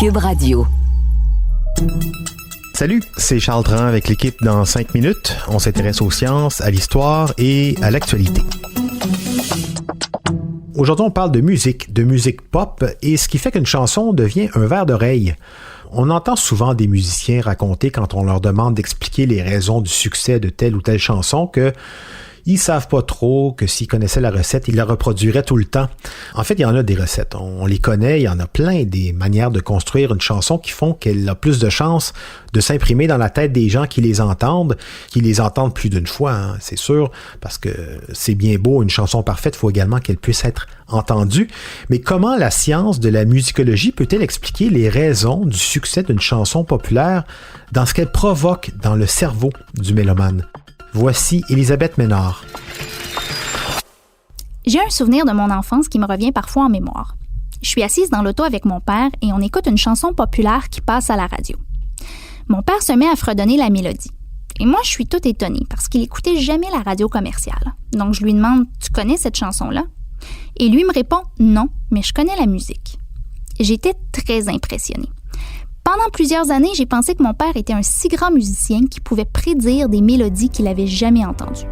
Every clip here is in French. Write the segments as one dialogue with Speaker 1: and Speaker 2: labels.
Speaker 1: Cube Radio.
Speaker 2: Salut, c'est Charles Dran avec l'équipe dans 5 minutes. On s'intéresse aux sciences, à l'histoire et à l'actualité. Aujourd'hui, on parle de musique pop, et ce qui fait qu'une chanson devient un vers d'oreille. On entend souvent des musiciens raconter, quand on leur demande d'expliquer les raisons du succès de telle ou telle chanson, que ils savent pas trop, que s'ils connaissaient la recette, ils la reproduiraient tout le temps. En fait, il y en a des recettes. On les connaît, il y en a plein, des manières de construire une chanson qui font qu'elle a plus de chances de s'imprimer dans la tête des gens qui les entendent plus d'une fois, hein, c'est sûr, parce que c'est bien beau, une chanson parfaite, il faut également qu'elle puisse être entendue. Mais comment la science de la musicologie peut-elle expliquer les raisons du succès d'une chanson populaire dans ce qu'elle provoque dans le cerveau du mélomane? Voici Elisabeth Ménard.
Speaker 3: J'ai un souvenir de mon enfance qui me revient parfois en mémoire. Je suis assise dans l'auto avec mon père et on écoute une chanson populaire qui passe à la radio. Mon père se met à fredonner la mélodie. Et moi, je suis toute étonnée parce qu'il écoutait jamais la radio commerciale. Donc, je lui demande « Tu connais cette chanson-là? » Et lui me répond « Non, mais je connais la musique. » J'étais très impressionnée. Pendant plusieurs années, j'ai pensé que mon père était un si grand musicien qu'il pouvait prédire des mélodies qu'il n'avait jamais entendues.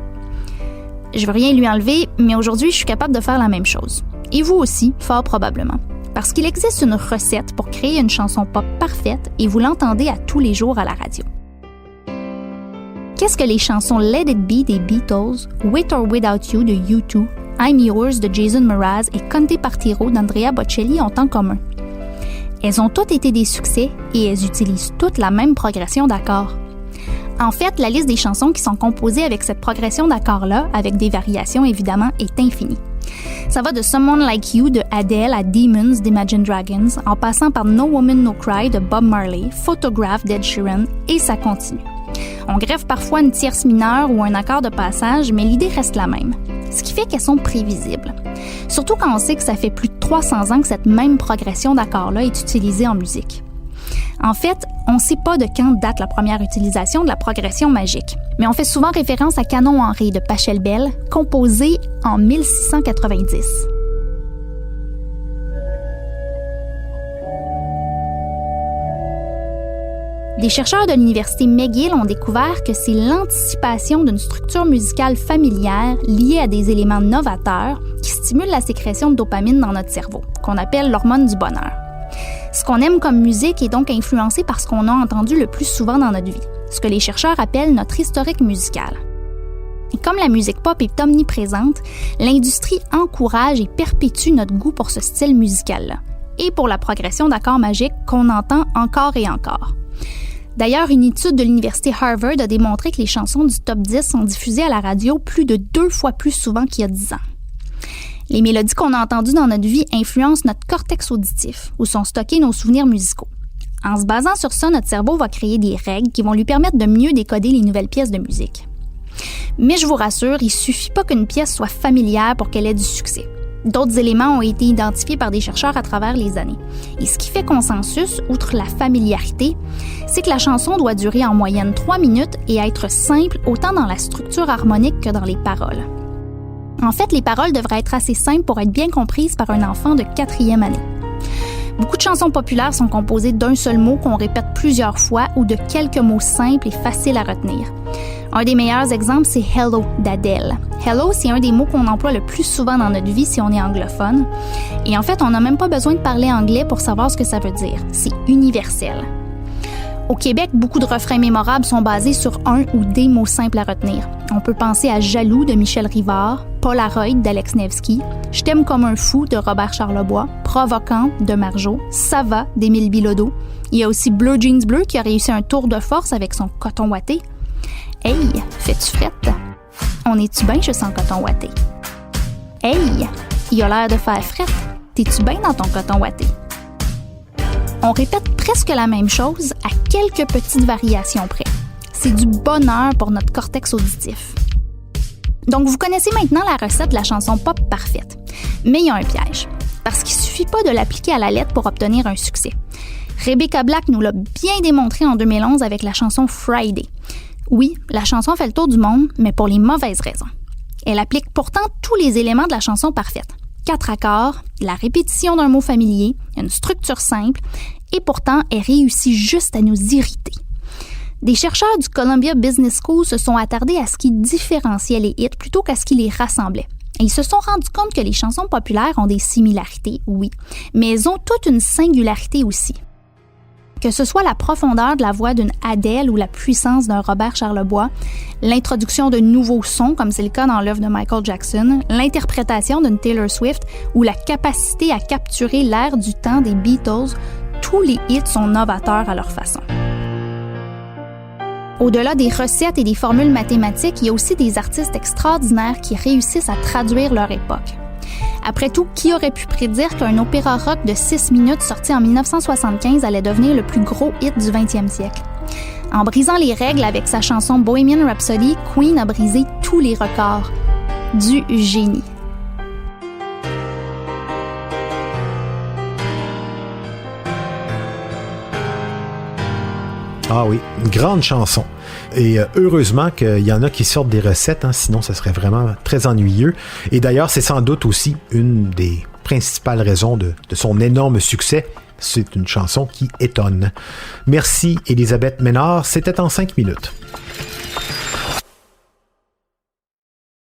Speaker 3: Je veux rien lui enlever, mais aujourd'hui, je suis capable de faire la même chose. Et vous aussi, fort probablement. Parce qu'il existe une recette pour créer une chanson pop parfaite et vous l'entendez à tous les jours à la radio. Qu'est-ce que les chansons Let It Be des Beatles, With or Without You de U2, I'm Yours de Jason Mraz et Conte Partiro d'Andrea Bocelli ont en commun? Elles ont toutes été des succès et elles utilisent toutes la même progression d'accords. En fait, la liste des chansons qui sont composées avec cette progression d'accords-là, avec des variations évidemment, est infinie. Ça va de Someone Like You de Adele à Demons d'Imagine Dragons, en passant par No Woman No Cry de Bob Marley, Photograph d'Ed Sheeran, et ça continue. On greffe parfois une tierce mineure ou un accord de passage, mais l'idée reste la même. Ce qui fait qu'elles sont prévisibles. Surtout quand on sait que ça fait plus de 300 ans que cette même progression d'accords-là est utilisée en musique. En fait, on ne sait pas de quand date la première utilisation de la progression magique, mais on fait souvent référence à Canon Henri de Pachelbel, composé en 1690. Des chercheurs de l'université McGill ont découvert que c'est l'anticipation d'une structure musicale familière liée à des éléments novateurs qui stimulent la sécrétion de dopamine dans notre cerveau, qu'on appelle l'hormone du bonheur. Ce qu'on aime comme musique est donc influencé par ce qu'on a entendu le plus souvent dans notre vie, ce que les chercheurs appellent notre historique musical. Et comme la musique pop est omniprésente, l'industrie encourage et perpétue notre goût pour ce style musical-là, et pour la progression d'accords magiques qu'on entend encore et encore. D'ailleurs, une étude de l'université Harvard a démontré que les chansons du top 10 sont diffusées à la radio plus de 2 fois plus souvent qu'il y a 10 ans. Les mélodies qu'on a entendues dans notre vie influencent notre cortex auditif, où sont stockés nos souvenirs musicaux. En se basant sur ça, notre cerveau va créer des règles qui vont lui permettre de mieux décoder les nouvelles pièces de musique. Mais je vous rassure, il ne suffit pas qu'une pièce soit familière pour qu'elle ait du succès. D'autres éléments ont été identifiés par des chercheurs à travers les années. Et ce qui fait consensus, outre la familiarité, c'est que la chanson doit durer en moyenne 3 minutes et être simple autant dans la structure harmonique que dans les paroles. En fait, les paroles devraient être assez simples pour être bien comprises par un enfant de 4e année. Beaucoup de chansons populaires sont composées d'un seul mot qu'on répète plusieurs fois ou de quelques mots simples et faciles à retenir. Un des meilleurs exemples, c'est « Hello » d'Adele. « Hello », c'est un des mots qu'on emploie le plus souvent dans notre vie si on est anglophone. Et en fait, on n'a même pas besoin de parler anglais pour savoir ce que ça veut dire. C'est universel. Au Québec, beaucoup de refrains mémorables sont basés sur un ou des mots simples à retenir. On peut penser à « Jaloux » de Michel Rivard, « Polaroid » d'Alex Nevsky, « Je t'aime comme un fou » de Robert Charlebois, « Provoquant » de Marjo, « Ça va » d'Émile Bilodeau. Il y a aussi Bleu Jeans Bleu qui a réussi un tour de force avec son coton ouaté. Hey, fais-tu frette? On est-tu bien juste en coton ouaté? Hey, il a l'air de faire frette. T'es-tu bien dans ton coton ouaté? On répète presque la même chose à quelques petites variations près. C'est du bonheur pour notre cortex auditif. Donc, vous connaissez maintenant la recette de la chanson pop parfaite. Mais il y a un piège. Parce qu'il ne suffit pas de l'appliquer à la lettre pour obtenir un succès. Rebecca Black nous l'a bien démontré en 2011 avec la chanson Friday. Oui, la chanson fait le tour du monde, mais pour les mauvaises raisons. Elle applique pourtant tous les éléments de la chanson parfaite. 4 accords, la répétition d'un mot familier, une structure simple, et pourtant, elle réussit juste à nous irriter. Des chercheurs du Columbia Business School se sont attardés à ce qui différenciait les hits plutôt qu'à ce qui les rassemblait. Et ils se sont rendus compte que les chansons populaires ont des similarités, oui, mais elles ont toute une singularité aussi. Que ce soit la profondeur de la voix d'une Adele ou la puissance d'un Robert Charlebois, l'introduction de nouveaux sons, comme c'est le cas dans l'œuvre de Michael Jackson, l'interprétation d'une Taylor Swift ou la capacité à capturer l'air du temps des Beatles, tous les hits sont novateurs à leur façon. Au-delà des recettes et des formules mathématiques, il y a aussi des artistes extraordinaires qui réussissent à traduire leur époque. Après tout, qui aurait pu prédire qu'un opéra rock de 6 minutes sorti en 1975 allait devenir le plus gros hit du 20e siècle? En brisant les règles avec sa chanson Bohemian Rhapsody, Queen a brisé tous les records. Du génie.
Speaker 2: Ah oui, une grande chanson. Et heureusement qu'il y en a qui sortent des recettes, sinon ça serait vraiment très ennuyeux. Et d'ailleurs, c'est sans doute aussi une des principales raisons de son énorme succès. C'est une chanson qui étonne. Merci Elisabeth Ménard, c'était en 5 minutes.